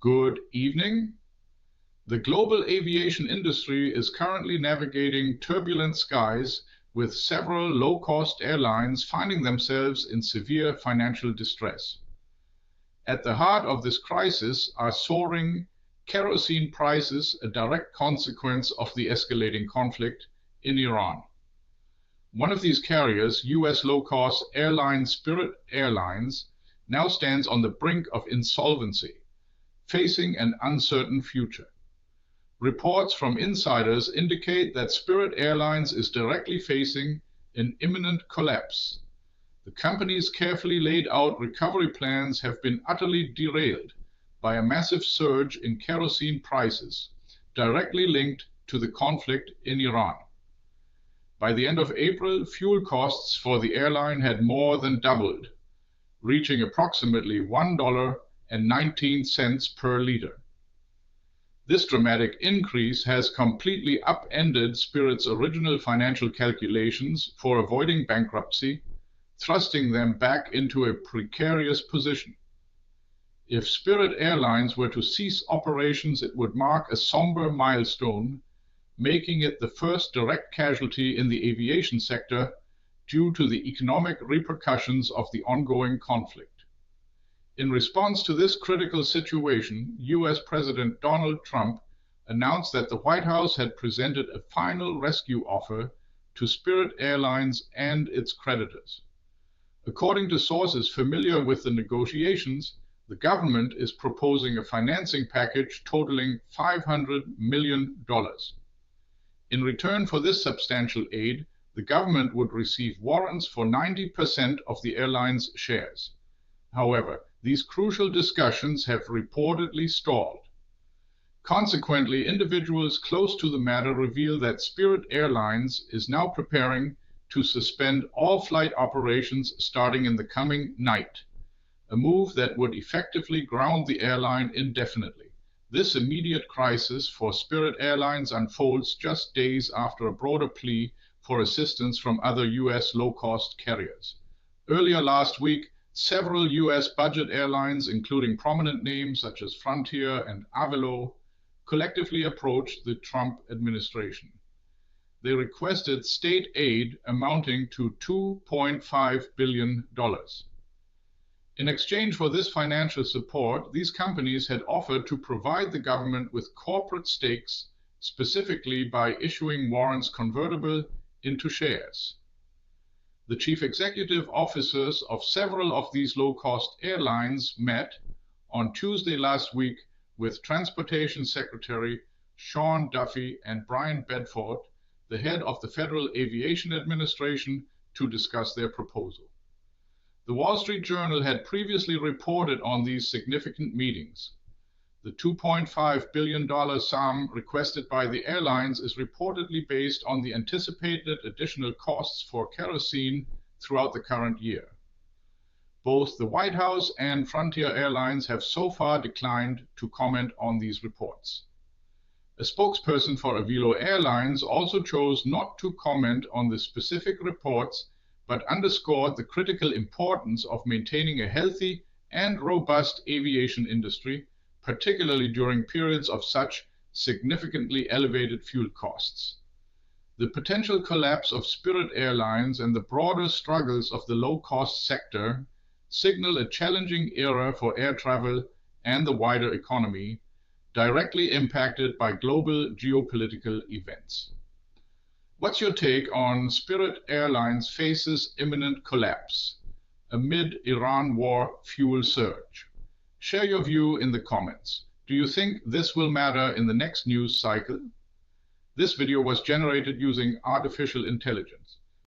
Good evening. The global aviation industry is currently navigating turbulent skies, with several low-cost airlines finding themselves in severe financial distress. At the heart of this crisis are soaring kerosene prices, a direct consequence of the escalating conflict in Iran. One of these carriers, U.S. low-cost airline Spirit Airlines, now stands on the brink of insolvency, facing an uncertain future. Reports from insiders indicate that Spirit Airlines is directly facing an imminent collapse. The company's carefully laid out recovery plans have been utterly derailed by a massive surge in kerosene prices, directly linked to the conflict in Iran. By the end of April, fuel costs for the airline had more than doubled, reaching approximately $1.19 per liter. This dramatic increase has completely upended Spirit's original financial calculations for avoiding bankruptcy, thrusting them back into a precarious position. If Spirit Airlines were to cease operations, it would mark a somber milestone, making it the first direct casualty in the aviation sector due to the economic repercussions of the ongoing conflict. In response to this critical situation, U.S. President Donald Trump announced that the White House had presented a final rescue offer to Spirit Airlines and its creditors. According to sources familiar with the negotiations, the government is proposing a financing package totaling $500 million. In return for this substantial aid, the government would receive warrants for 90% of the airline's shares. However, these crucial discussions have reportedly stalled. Consequently, individuals close to the matter reveal that Spirit Airlines is now preparing to suspend all flight operations starting in the coming night, a move that would effectively ground the airline indefinitely. This immediate crisis for Spirit Airlines unfolds just days after a broader plea for assistance from other U.S. low-cost carriers. Earlier last week, several U.S. budget airlines, including prominent names such as Frontier and Avelo, collectively approached the Trump administration. They requested state aid amounting to $2.5 billion. In exchange for this financial support, these companies had offered to provide the government with corporate stakes, specifically by issuing warrants convertible into shares. The chief executive officers of several of these low-cost airlines met on Tuesday last week with Transportation Secretary Sean Duffy and Bryan Bedford, the head of the Federal Aviation Administration, to discuss their proposal. The Wall Street Journal had previously reported on these significant meetings. The $2.5 billion sum requested by the airlines is reportedly based on the anticipated additional costs for kerosene throughout the current year. Both the White House and Frontier Airlines have so far declined to comment on these reports. A spokesperson for Avelo Airlines also chose not to comment on the specific reports, but underscored the critical importance of maintaining a healthy and robust aviation industry, particularly during periods of such significantly elevated fuel costs. The potential collapse of Spirit Airlines and the broader struggles of the low-cost sector signal a challenging era for air travel and the wider economy, directly impacted by global geopolitical events. What's your take on Spirit Airlines faces imminent collapse amid Iran war fuel surge? Share your view in the comments. Do you think this will matter in the next news cycle? This video was generated using artificial intelligence.